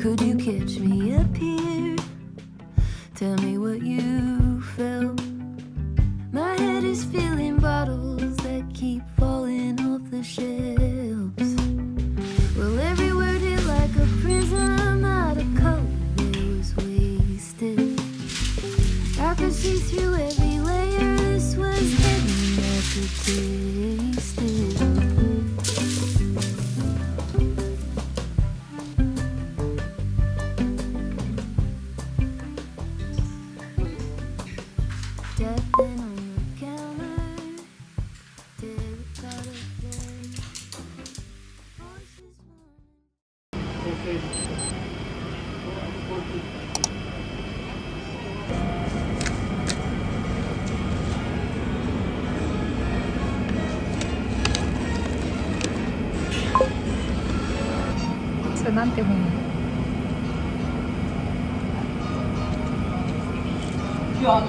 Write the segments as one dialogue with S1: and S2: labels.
S1: Could you catch me up here? Tell me what you felt. My head is filling bottles that keep falling off the shelves. Well, every word hit like a prism out of color that was wasted. I could see through every layer. This was heaven, I could taste it. Deathbed on the counter, terracotta bed, voices
S2: それなんて本？
S3: いや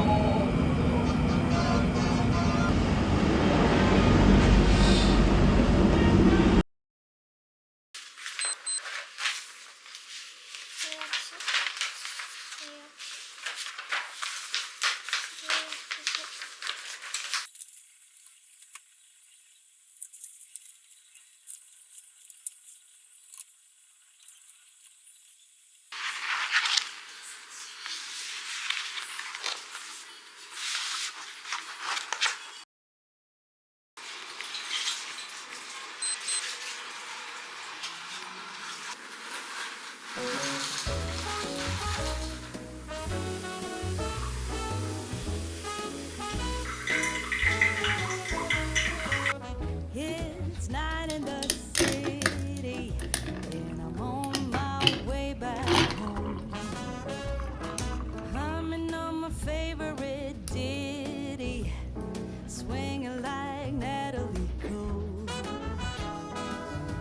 S1: It's night in the city, and I'm on my way back home. Humming on my favorite ditty, swinging like Natalie Cole.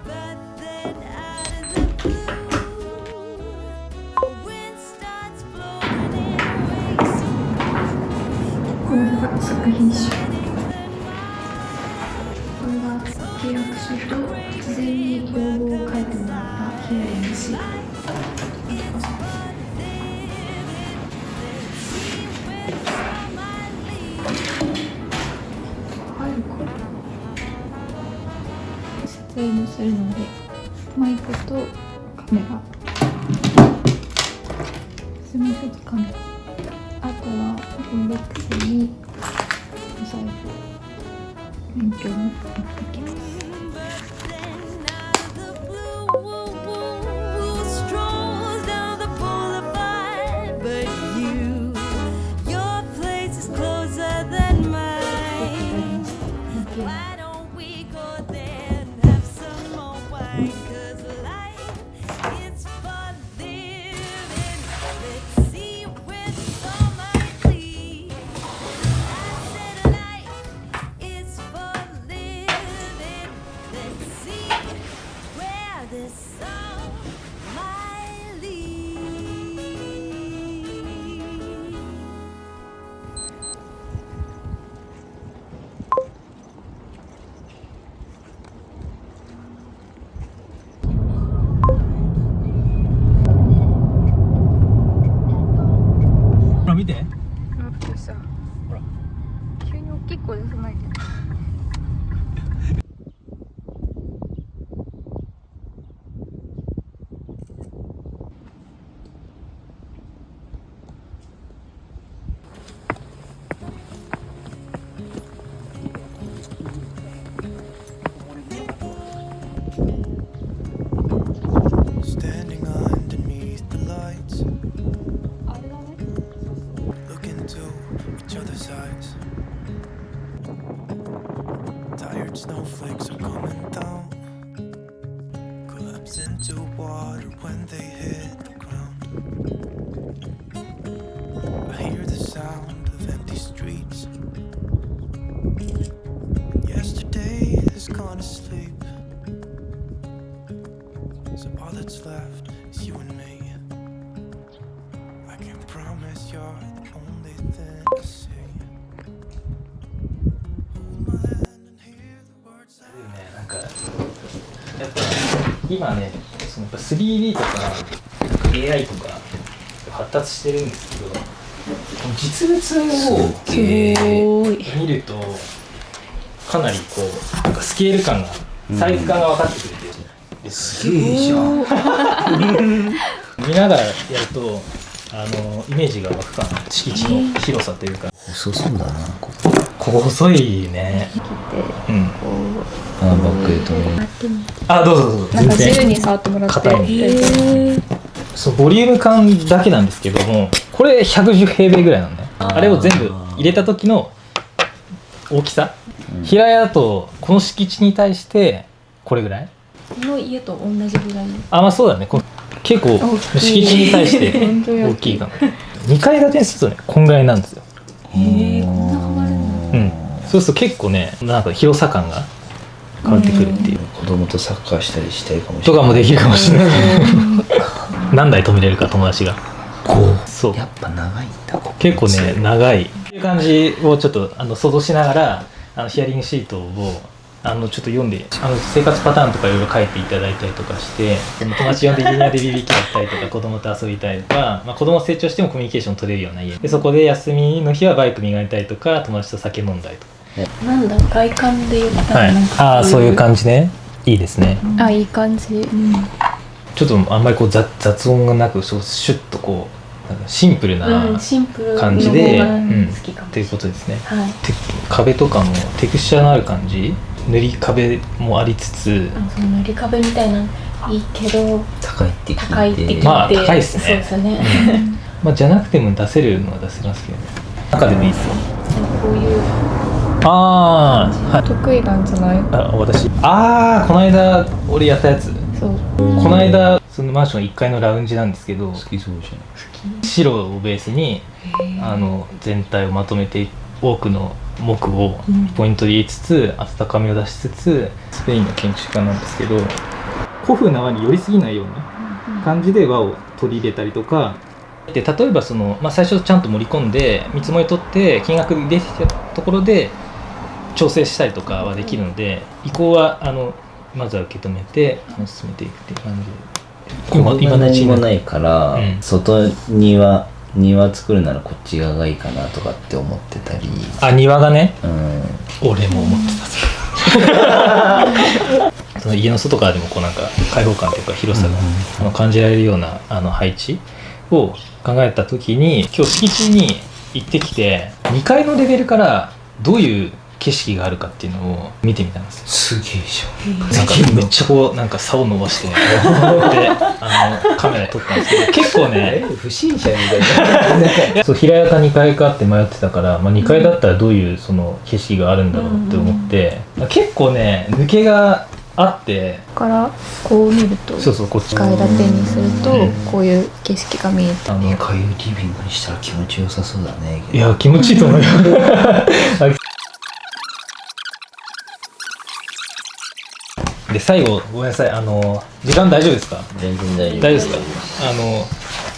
S1: But then out of the blue, the wind starts blowing and wakes up.
S2: これが作品集。これが契約書と事前に要望を書いてもらったヒアリングシート。入るかな。撮影もするのでマイクとカメラ、スマホとカメラ、あとはインデックスにお財布、勉強も持ってきます。
S3: 見て。
S2: だってさ、
S3: ほら
S2: 急に大きい声出さないで。
S4: Standing underneath the lights,
S2: あれだね。
S4: looking into each other's eyes. Tired snowflakes are coming down, collapse into water when they hit the ground. I hear the sound of empty streets. Yesterday has gone to sleep, so all that's left is you and me. I can promise you're the only thing I see. Hold my hand and hear the words I
S3: なんかやっぱ今ね、そのやっぱ 3D とか AI とか発達してるんですけど、実物を見るとかなりこうなんかスケール感が、サイズ感が分かってくれて、すげえじゃん見ながらやるとイメージが湧くかな。敷地の広さというか。
S5: 細そうだな、こ
S3: ここ細いね。うん。
S5: バックで止める。
S3: あ、どうぞどうぞ。
S2: なんか自由に触ってもらって
S3: 硬い。そうボリューム感だけなんですけども、これ110平米ぐらいなのね。あれを全部入れた時の大きさ。平屋だとこの敷地に対してこれぐらい。
S2: この家と同じぐらい。
S3: あ、まあそうだね。結構敷地に対して大きいかも。2階建てにするとね、こんぐらいなんですよ。
S2: こんな変わるの。
S3: うん。そうすると結構ね、なんか広さ感が変わってくるっていう。
S5: 子供とサッカーしたりしたいかもしれない。
S3: とかもできるかもしれない。何台止めれるか、友達が。そう。
S5: やっぱ長いんだ。
S3: 結構ね、長い。っていう感じをちょっと想像しながら、ヒアリングシートをちょっと読んで、生活パターンとかいろいろ書いていただいたりとかして、友達呼んで家庭でビビキやったりとか、子供と遊びたいとか、まあ、子供成長してもコミュニケーション取れるような家で、そこで休みの日はバイク磨いたりとか、友達と酒飲んだりとか。
S2: なんだ、外観で言った
S3: はい
S2: らなんか、
S3: ああ、そういう感じね。いいですね。
S2: あ、いい感じ。
S3: ちょっとあんまりこう雑音がなく、シュッとこうなんかシンプルな
S2: シンプルの
S3: 感じで、
S2: 方が好きかも。
S3: っていうことですね。
S2: はい。
S3: 壁とかもテクスチャーのある感じ、塗り壁もありつつ、
S2: その塗り壁みたいないいけど
S5: 高いって聞いて。
S2: 高いって聞いて、
S3: まあ高いっすね。
S2: そうですね。
S3: まあじゃなくても出せるのは出せますけどね。中でもいいですよ。
S2: こういう
S3: ああ、はい。
S2: 得意なんじゃない？
S3: 私。この間俺やったやつ。
S2: そう。
S3: この間そのマンション1階のラウンジなんですけど、
S5: 好きそうじ
S3: 白をベースに全体をまとめて多くの木をポイントで入れつつ、温かみを出しつつ、スペインの建築家なんですけど、古風な輪に寄りすぎないような感じで輪を取り入れたりとかで、例えば最初ちゃんと盛り込んで見積もり取って金額出てきたところで調整したりとかはできるので、移行はまずは受け止めて進めていくっていう感じで。
S5: 今何もないから、外庭作るならこっち側がいいかなとかって思ってたり。
S3: 庭がね、俺も思ってた。その家の外からでもこうなんか開放感というか広さが感じられるような配置を考えた時に、今日敷地に行ってきて2階のレベルからどういう景色があるかっていうのを見てみたんですよ。
S5: すげえじゃん。
S3: なんかめっちゃこうなんか竿伸ばしてでカメラで撮ったんですけど、結構ね
S5: 不審者みたいな。
S3: そう平屋か2階かって迷ってたから、2階だったらどういうその景色があるんだろうって思って、結構ね抜けがあって、
S2: からこう見ると、
S3: こっち
S2: 2階建てにするとこういう景色が見えて、
S5: こういうリビングにしたら気持ちよさそうだね。
S3: いや気持ちいいと思うよ。で最後ごめんなさい、時間大丈夫ですか？
S5: 全然大丈夫。
S3: 大丈夫ですか？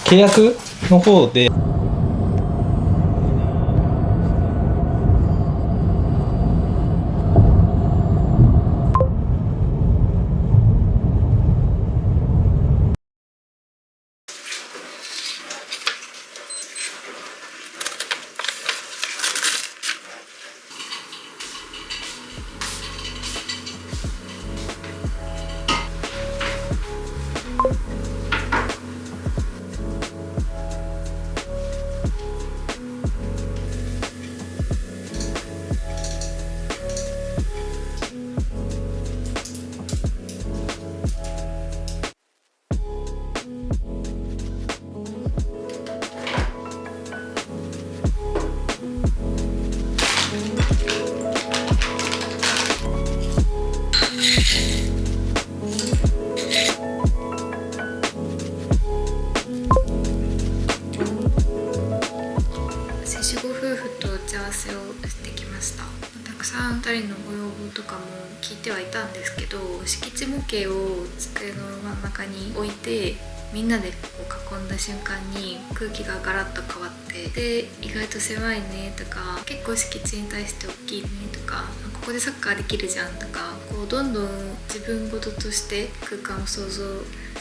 S3: 契約の方で
S1: 接しご夫婦と打ち合わせをしてきました。たくさん2人のご要望とかも聞いてはいたんですけど、敷地模型を机の真ん中に置いてみんなでこう囲んだ瞬間に空気がガラッと変わって、で意外と狭いねとか、結構敷地に対して大きいねとか、ここでサッカーできるじゃんとか、こうどんどん自分事として空間を想像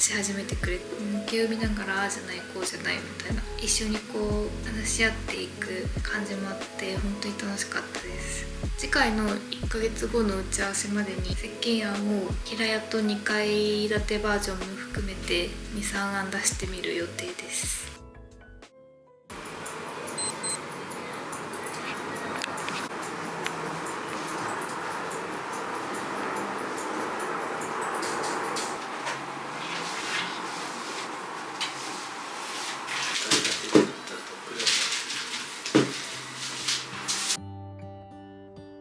S2: し始めてくれて、抜けを見ながらああじゃないこうじゃないみたいな、一緒にこう話し合っていく感じもあって本当に楽しかったです。次回の1ヶ月後の打ち合わせまでに設計案を平屋と2階建てバージョンも含めて 2,3 案出してみる予定です。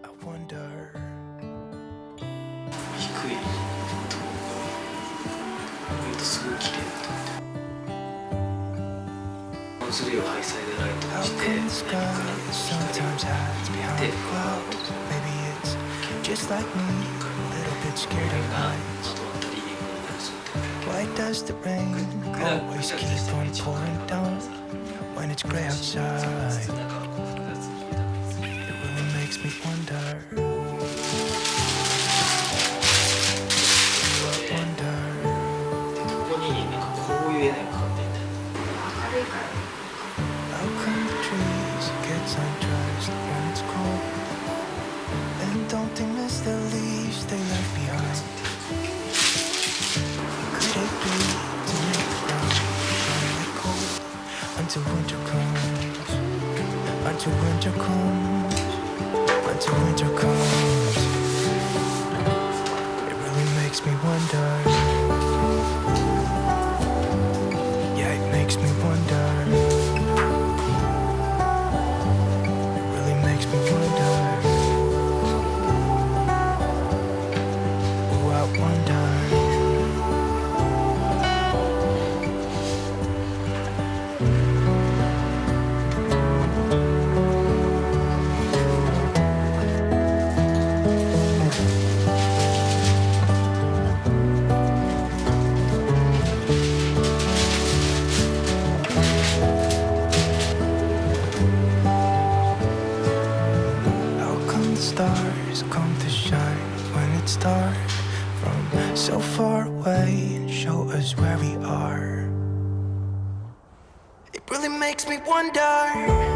S4: I wonder.
S3: 低いと見るとすごい綺麗だと思って、それをハイサイドライトに
S4: How
S3: して
S4: come the sky sometimes hides behind clouds? Maybe it's just like me, a little bit scared of heights. Why does the rain always keep on pouring down when it's gray outside? It really makes me wonder. I wonder.
S3: ここになんかこういう絵がかかってんだよ。
S4: How come the trees get undressed when it's cold? And don't they miss the leaves they left behind? Could it be to make the ground finally cold until winter comes? Until winter comes? Until winter comes? It really makes me wonder. Yeah, it makes me wonder. It really makes me wonder. Oh, I wonder. How come the stars come to shine when it's dark from so far away and show us where we are? It really makes me wonder.